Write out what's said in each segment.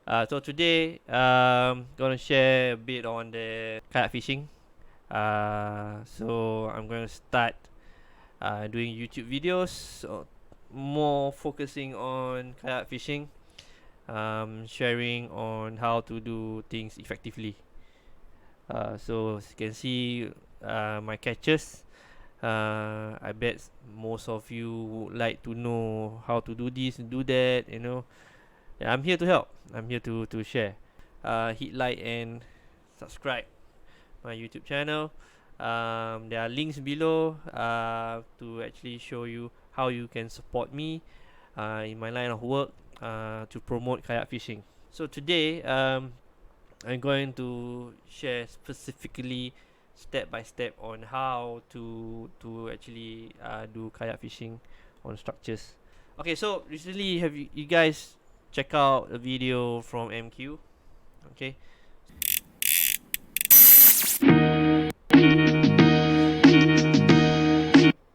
So today, gonna share a bit on the kayak fishing. So I'm gonna start doing YouTube videos, so more focusing on kayak fishing, sharing on how to do things effectively. So as you can see, my catches. I bet most of you would like to know how to do this and do that. Yeah, I'm here to help. I'm here to share. Hit like and subscribe my YouTube channel. There are links below to actually show you how you can support me in my line of work to promote kayak fishing. So today, I'm going to share specifically step by step on how to actually do kayak fishing on structures. Okay, so recently have you guys check out a video from MQ? Okay.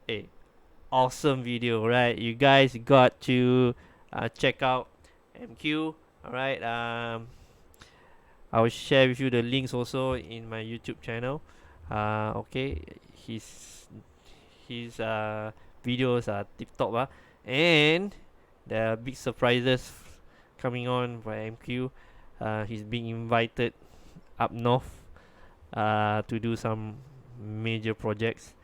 Hey, awesome video, right? You guys got to check out MQ. All right. I will share with you the links also in my YouTube channel. Okay, his videos are tip top, and there are big surprises coming on by MQ. He's being invited up north to do some major projects.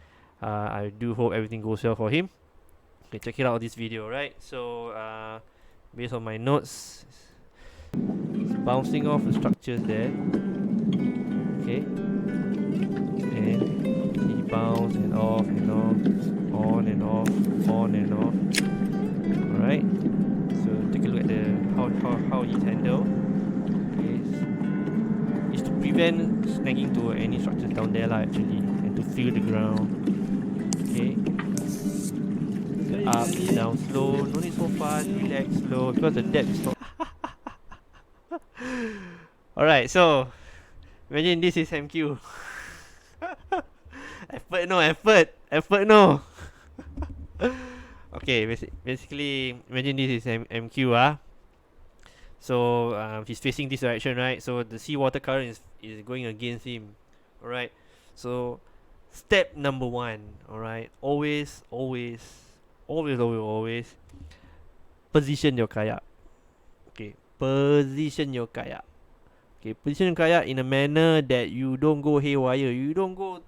I do hope everything goes well for him. Okay, check it out this video, right? So based on my notes, it's bouncing off the structures there. Okay, and he bounce and off and off, on and off, on and off. All right. So take a look at the how he's handled. Okay, it's to prevent snagging to any structures down there lah actually, and to feel the ground. Okay. Up, down, slow. No need so fast. Relax, slow, because the depth is not. Alright, so imagine this is MQ. Effort no. Okay, basically imagine this is MQ So he's facing this direction, right? So the seawater current is going against him. Alright. So step number 1, alright. Always position your kayak. Okay. Position your kayak. Okay, position your kayak in a manner that you don't go haywire. You don't go,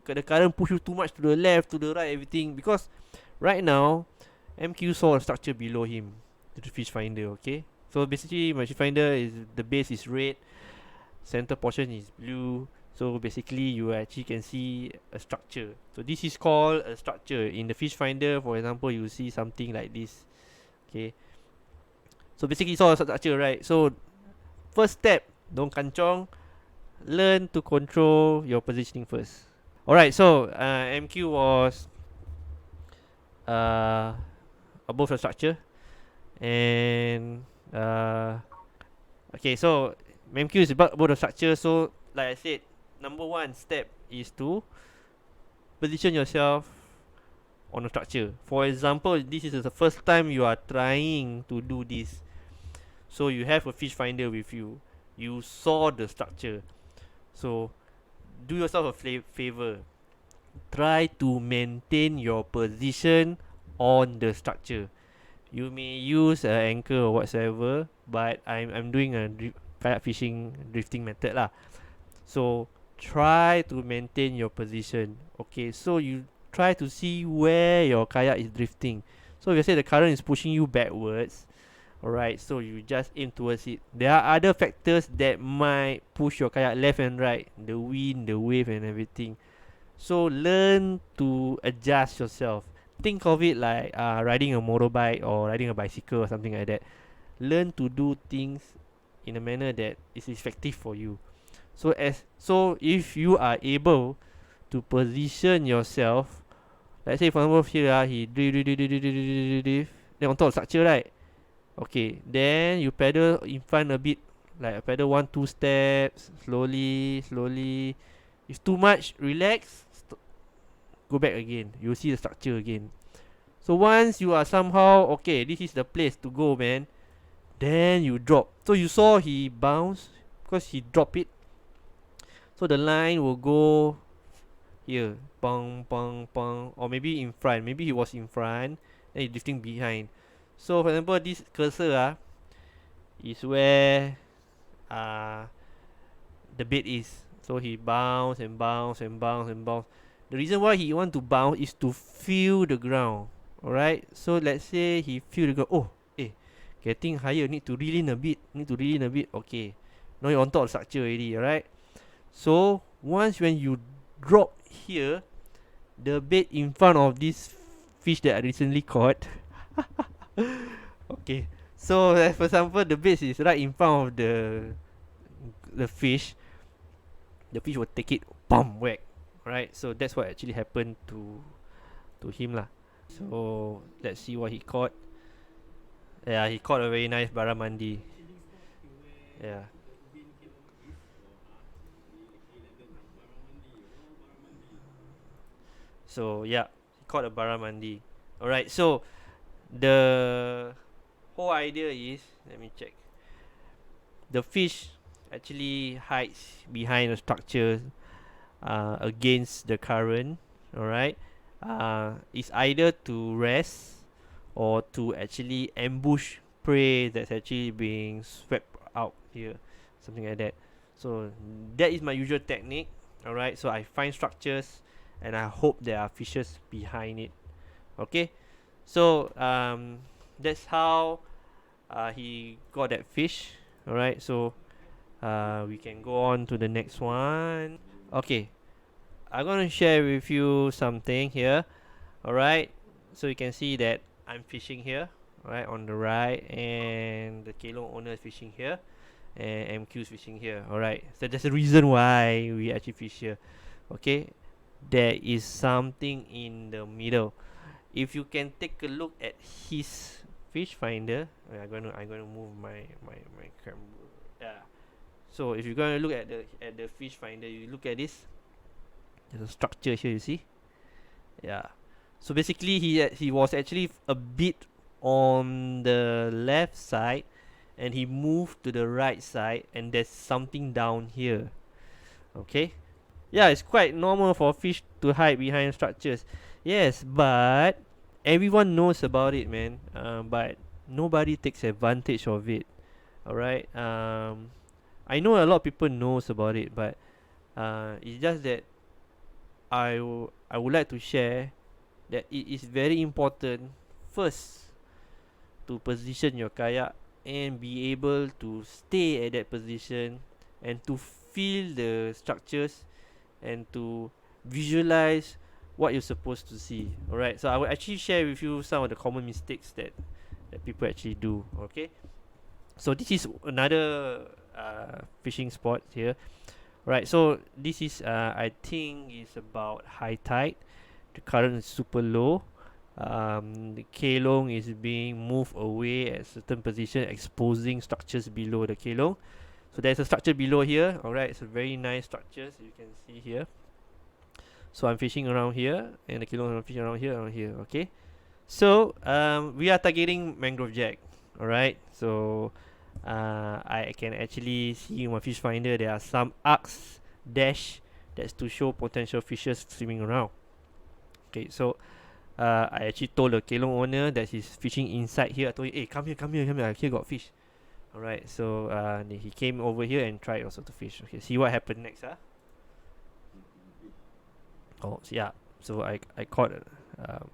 the current push you too much to the left, to the right, everything. Because right now, MQ saw a structure below him, the fish finder. Okay, so basically my fish finder is, the base is red, center portion is blue. So basically you actually can see a structure. So this is called a structure. In the fish finder, for example, you see something like this. Okay, so basically you saw a structure, right? So first step, don't kanchong. Learn to control your positioning first. Alright, so MQ was above the structure, and okay, so MQ is above the structure. So like I said, number 1 step is to position yourself on a structure. For example, this is the first time you are trying to do this. So you have a fish finder with you. You saw the structure. So do yourself a favor. Try to maintain your position on the structure. You may use an anchor or whatsoever, but I'm doing a kayak fishing drifting method lah. So try to maintain your position. Okay, so you try to see where your kayak is drifting. So if you say the current is pushing you backwards, alright, so you just aim towards it. There are other factors that might push your kayak left and right, the wind, the wave and everything. So learn to adjust yourself. Think of it like riding a motorbike or riding a bicycle or something like that. Learn to do things in a manner that is effective for you. So if you are able to position yourself, let's say for example here he drift, then on top of structure, right? Okay, then you pedal in front a bit, like pedal 1-2 steps, slowly. If too much, relax, go back again. You'll see the structure again. So once you are somehow okay, this is the place to go, man. then you drop. So you saw he bounce because he dropped it. So the line will go here, pong pong pong, or maybe in front. Maybe he was in front, then he drifting behind. So for example, this cursor is where uh the bait is. So he bounce and bounce and bounce and bounce. The reason why he want to bounce is to feel the ground. Alright. So let's say he feel the ground. Oh, getting higher. Need to reel in a bit. Need to reel in a bit. Okay. Now you're on top of the structure already. Alright. So once when you drop here, the bait in front of this fish that I recently caught. Okay. So for example, the bait is right in front of the fish. The fish will take it, bam, whack. Right. So that's what actually happened to him lah. So let's see what he caught. Yeah, he caught a very nice barramundi. Yeah. So yeah, he caught a barramundi. Alright, so the whole idea is, let me check. The fish actually hides behind a structure against the current. Alright, it's either to rest or to actually ambush prey that's actually being swept out here, something like that. So that is my usual technique. Alright, so I find structures and I hope there are fishes behind it. Okay, so that's how he got that fish. Alright, so we can go on to the next one. Okay, I'm gonna share with you something here. Alright, so you can see that I'm fishing here, right, on the right, and the Kelong owner is fishing here, and MQ is fishing here. Alright, so there's a reason why we actually fish here. Okay, there is something in the middle. If you can take a look at his fish finder, I'm gonna move my camera. Yeah. So if you're gonna look at the fish finder, you look at this. There's a structure here. You see? Yeah. So basically, he was actually a bit on the left side, and he moved to the right side, and there's something down here. Okay. Yeah, it's quite normal for fish to hide behind structures. Yes, but everyone knows about it, man. But nobody takes advantage of it. Alright. I know a lot of people knows about it, but it's just that I would like to share that it is very important first to position your kayak and be able to stay at that position and to feel the structures and to visualize what you're supposed to see. Alright, so I will actually share with you some of the common mistakes that people actually do. Okay, so this is another fishing spot here. Right, so this is I think is about high tide. The current is super low. The kelong is being moved away at certain position, exposing structures below the kelong. So there's a structure below here. Alright, it's a very nice structure, so you can see here. So I'm fishing around here, and the kelong is fishing around here, okay. So we are targeting mangrove jack. Alright, so I can actually see in my fish finder there are some arcs dash that's to show potential fishes swimming around. Okay, so I actually told the kelong owner that he's fishing inside here. I told him, hey, come here, here got fish. Alright, so he came over here and tried also to fish. Okay, see what happened next. Oh, so yeah, so I caught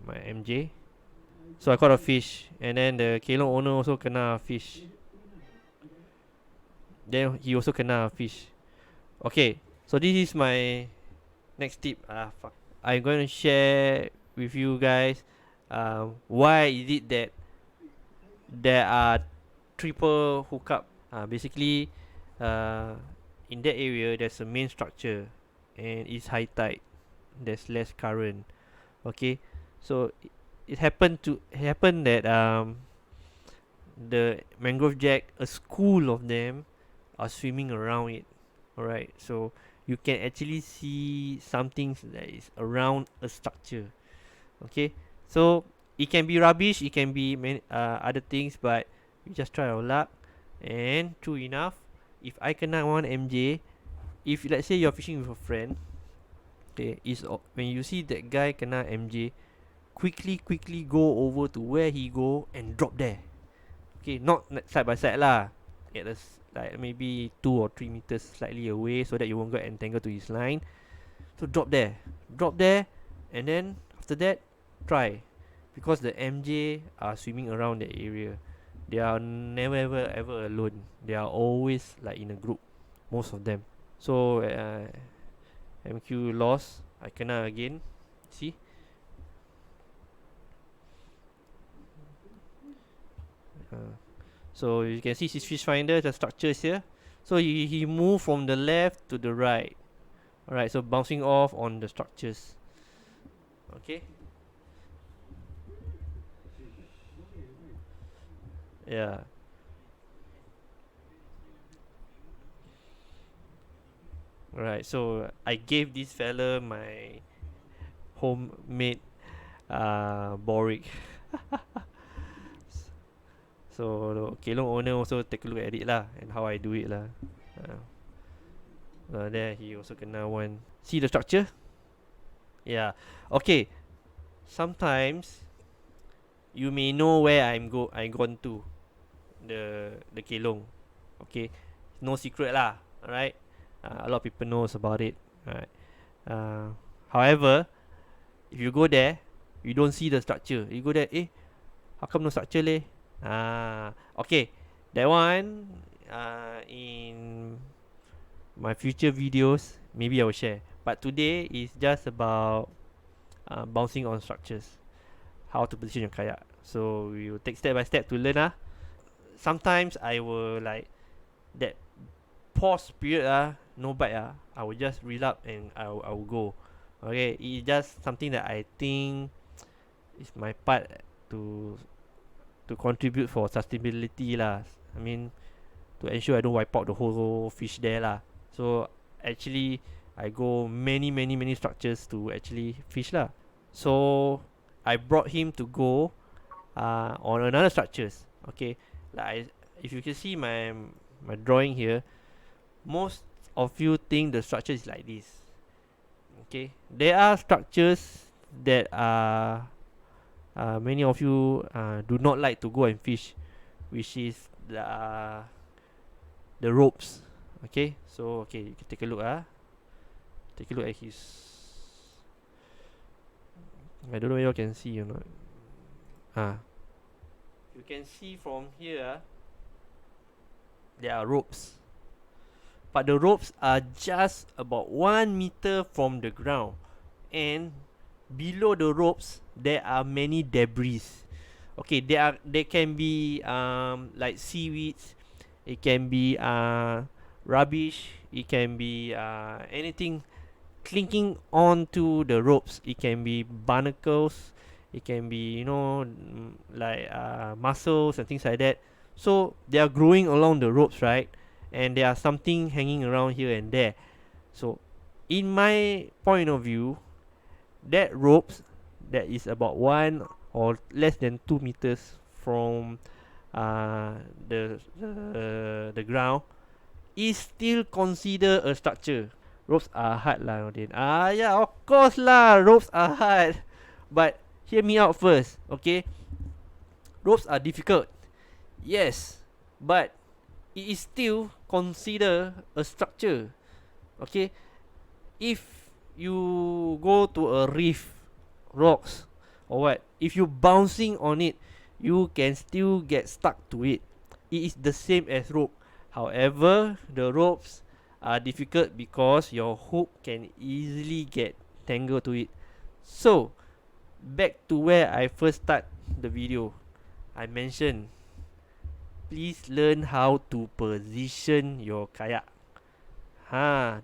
my MJ. So I caught a fish, and then the kelong owner also kena fish. Then he also kena fish. Okay, so this is my next tip. Fuck. I'm going to share with you guys why is it that there are triple hookup. Basically, in that area there's a main structure, and it's high tide. There's less current. Okay, so it happened that the mangrove jack, a school of them, are swimming around it. Alright, so you can actually see something that is around a structure. Okay, so it can be rubbish, it can be other things, but we just try our luck. And true enough, if I kena one MJ, if let's say you're fishing with a friend, okay, when you see that guy kena MJ, quickly go over to where he go and drop there. Okay, not side by side lah. At like maybe 2 or 3 meters slightly away, so that you won't get entangled to his line. So drop there, and then after that, try, because the MJ are swimming around that area. They are never ever alone. They are always like in a group, most of them. So MQ lost. I kena again. See? So you can see his fish finder, the structures here. So he moved from the left to the right. Alright, so bouncing off on the structures. Okay. Yeah. Alright, so I gave this fella my homemade boric. So the Kelong owner also take a look at it lah, and how I do it lah. There he also kena one. See the structure? Yeah. Okay. Sometimes you may know where I'm gone to the Kelong. Okay. No secret lah. Alright. A lot of people knows about it. Alright. However, if you go there, you don't see the structure. You go there, how come no structure leh? Okay. That one, in my future videos, maybe I will share. But today is just about bouncing on structures, how to position your kayak. So we will take step by step to learn. Sometimes I will like that pause period no bite I will just reel up and I will go. Okay, it's just something that I think is my part to contribute for sustainability lah. I mean, to ensure I don't wipe out the whole fish there lah. So actually I go many structures to actually fish lah. So I brought him to go on another structures. Okay, like if you can see my drawing here, most of you think the structure is like this. Okay, there are structures that are many of you do not like to go and fish, which is the ropes. Okay, so okay, you can take a look take a look at his. I don't know if you can see or not. You can see from here there are ropes, but the ropes are just about 1 meter from the ground, and below the ropes there are many debris. Okay, they can be like seaweeds, it can be rubbish, it can be anything clinking onto the ropes. It can be barnacles, it can be like mussels and things like that. So they are growing along the ropes, right? And there are something hanging around here and there. So in my point of view, that ropes that is about 1 or less than 2 meters from the ground is still considered a structure. Ropes are hard lah, Nordin. Yeah, of course lah, ropes are hard. But hear me out first, okay? Ropes are difficult, yes, but it is still considered a structure. Okay, if you go to a reef, rocks or what, if you bouncing on it, you can still get stuck to it. It is the same as rope. However, the ropes are difficult because your hook can easily get tangled to it. So back to where I first start the video, I mentioned, please learn how to position your kayak.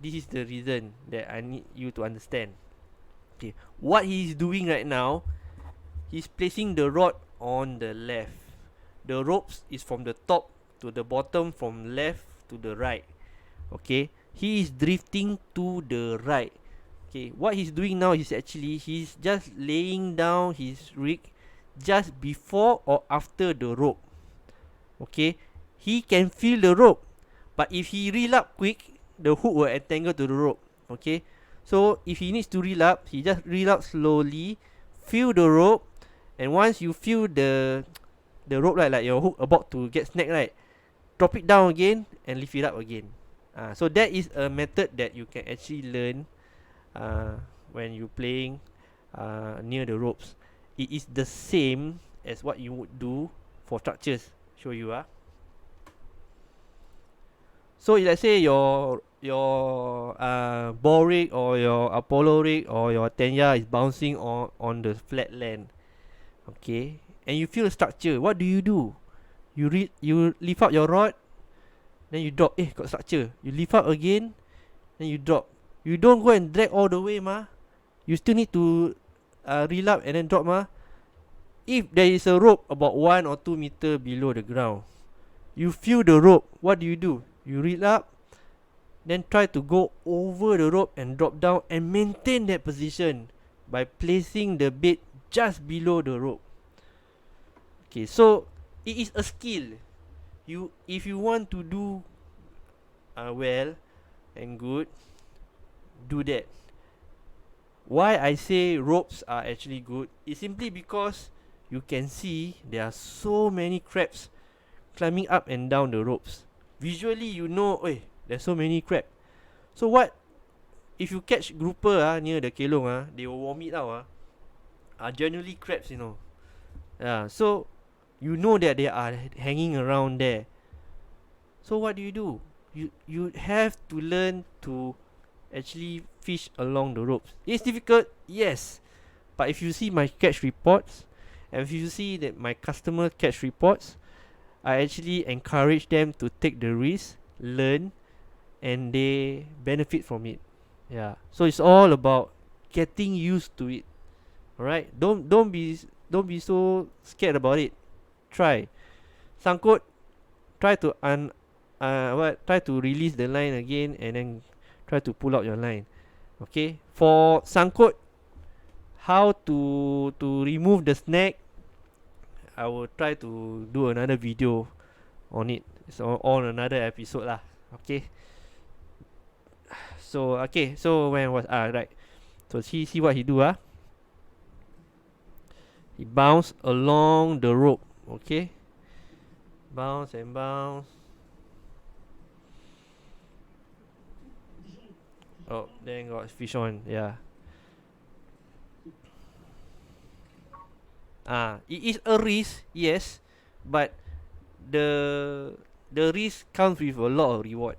This is the reason that I need you to understand. Okay, what he is doing right now, he's placing the rod on the left. The ropes is from the top to the bottom, from left to the right. Okay, he is drifting to the right. Okay, what he's doing now is actually he's just laying down his rig just before or after the rope. Okay, he can feel the rope. But if he reel up quick, the hook will entangle to the rope. Okay, so if he needs to reel up, he just reel up slowly, feel the rope, and once you feel the rope, right, like your hook about to get snagged, right, drop it down again and lift it up again. So that is a method that you can actually learn when you playing near the ropes. It is the same as what you would do for structures. Show you So let's say your ball rig or your Apollo rig or your Tenya is bouncing on the flat land. Okay, and you feel a structure. What do? You lift up your rod, then you drop. Got structure. You lift up again, then you drop. You don't go and drag all the way, mah. You still need to reel up and then drop, mah. If there is a rope about 1 or 2 meter below the ground, you feel the rope. What do? You reel up, then try to go over the rope and drop down and maintain that position by placing the bait just below the rope. Okay, so it is a skill. If you want to do well and good, do that. Why I say ropes are actually good is simply because you can see there are so many crabs climbing up and down the ropes. Visually, you know, there's so many crab. So what if you catch grouper near the kelong they will vomit out are generally crabs, you know. So you know that they are hanging around there. So what do? You have to learn to actually fish along the ropes. It's difficult, yes. But if you see my catch reports, and if you see that my customer catch reports, I actually encourage them to take the risk, learn, and they benefit from it. So it's all about getting used to it. Alright, don't be so scared about it. Try sangkut, try to try to release the line again, and then try to pull out your line. Okay, for sangkut, how to remove the snag, I will try to do another video on it. It's on another episode lah. Okay, so when was right, so see what he do. He bounce along the rope. Okay, bounce and bounce. Oh, then got fish on. It is a risk, yes, but the risk comes with a lot of reward.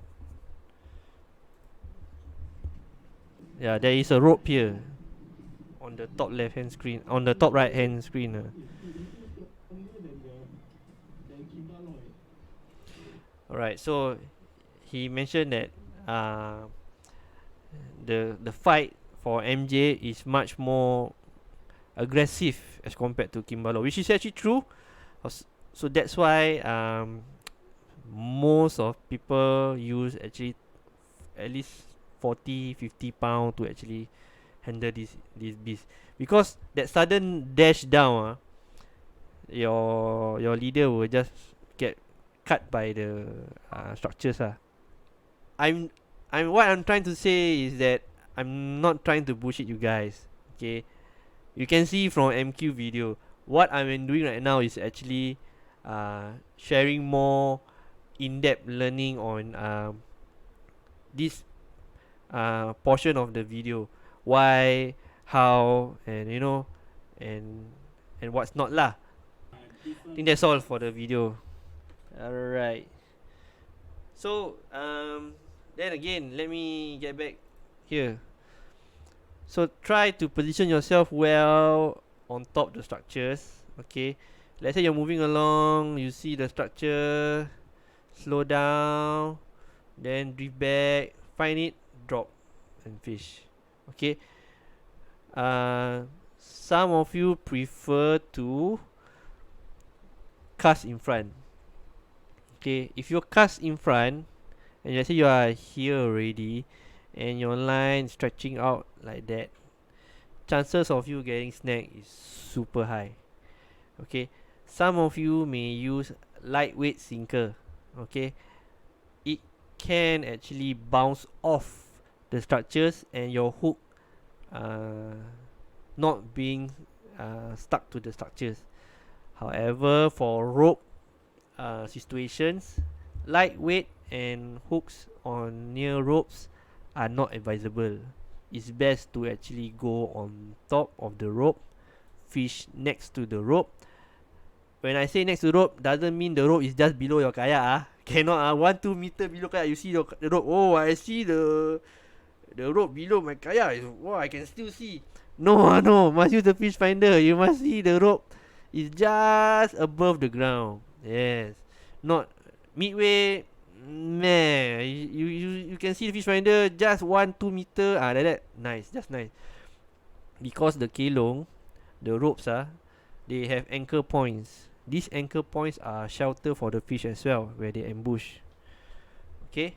There is a rope here on the top left hand screen, on the top right hand screen. Alright, so he mentioned that the fight for MJ is much more aggressive as compared to Kimbalo, which is actually true. So that's why most of people use actually at least 40-50 pound to actually handle this beast, because that sudden dash down, your leader will just get cut by the structures. I'm what I'm trying to say is that I'm not trying to bullshit you guys. Okay, you can see from MQ video, what I'm doing right now is actually sharing more in-depth learning on this portion of the video. Why, how, and and what's not lah. I think that's all for the video. Alright. So then again, let me get back here. So try to position yourself well on top the structures. Okay, let's say you're moving along, you see the structure, slow down, then drift back, find it, drop, and fish. Okay. Some of you prefer to cast in front. Okay, if you cast in front, and let's say you are here already, and your line stretching out like that, chances of you getting snagged is super high. Okay, some of you may use lightweight sinker. okay, it can actually bounce off the structures and your hook uh, not being stuck to the structures. However, for rope situations, lightweight and hooks on near ropes are not advisable. It's best to actually go on top of the rope, fish next to the rope. When I say next to the rope, doesn't mean the rope is just below your kayak. Cannot 1-2 meter below kayak. You see the rope. Oh, I see the rope below my kayak. Wow, I can still see. No, no. Must use the fish finder. You must see the rope is just above the ground. Yes, not midway. Meh, you can see the fish finder just 1-2 meter. Like that. Nice, just nice. Because the kelong, the ropes they have anchor points. These anchor points are shelter for the fish as well, where they ambush. Okay.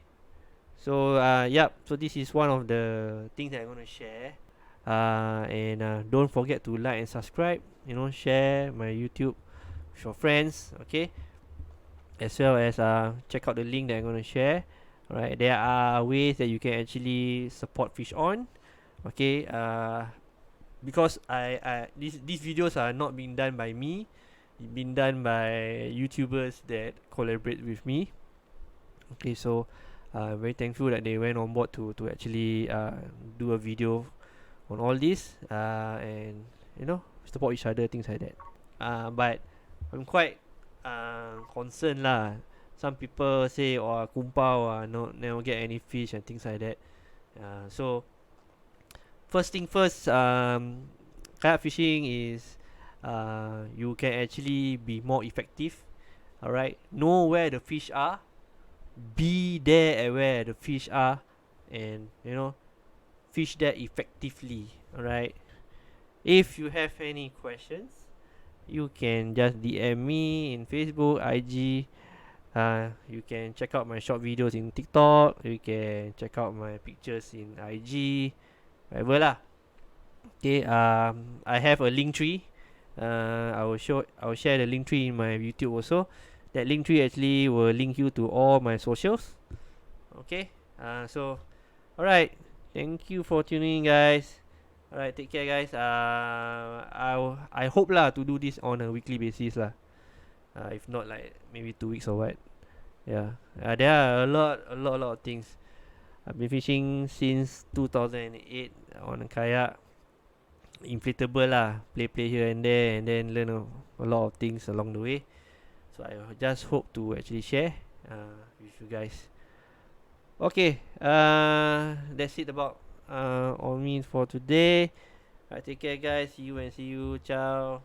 So yep. So this is one of the things that I'm gonna share. And don't forget to like and subscribe. Share my YouTube with your friends. Okay. As well as check out the link that I'm gonna share. Alright. There are ways that you can actually support Fish On. Okay. Because these videos are not being done by me. It's been done by YouTubers that collaborate with me. Okay, so very thankful that they went on board to actually do a video on all this and support each other, things like that. But I'm quite concerned lah. Some people say, "Oh, kumpau, no, never get any fish," and things like that. So first thing first, kayak fishing is you can actually be more effective. Alright, know where the fish are, be there at where the fish are, and fish there effectively. Alright, if you have any questions, you can just DM me in Facebook, IG. You can check out my short videos in TikTok. You can check out my pictures in IG, whatever lah. Okay, I have a link tree. I will share the link tree in my YouTube also. That link tree actually will link you to all my socials. Okay. So alright. Thank you for tuning in, guys. Alright, take care, guys. I hope lah to do this on a weekly basis lah. If not, like maybe 2 weeks or what. Yeah. There are a lot of things. I've been fishing since 2008 on a kayak. Inflatable lah, play here and there, and then learn a lot of things along the way. So I just hope to actually share with you guys. Okay, that's it about all me for today. Take care, guys. See you. Ciao.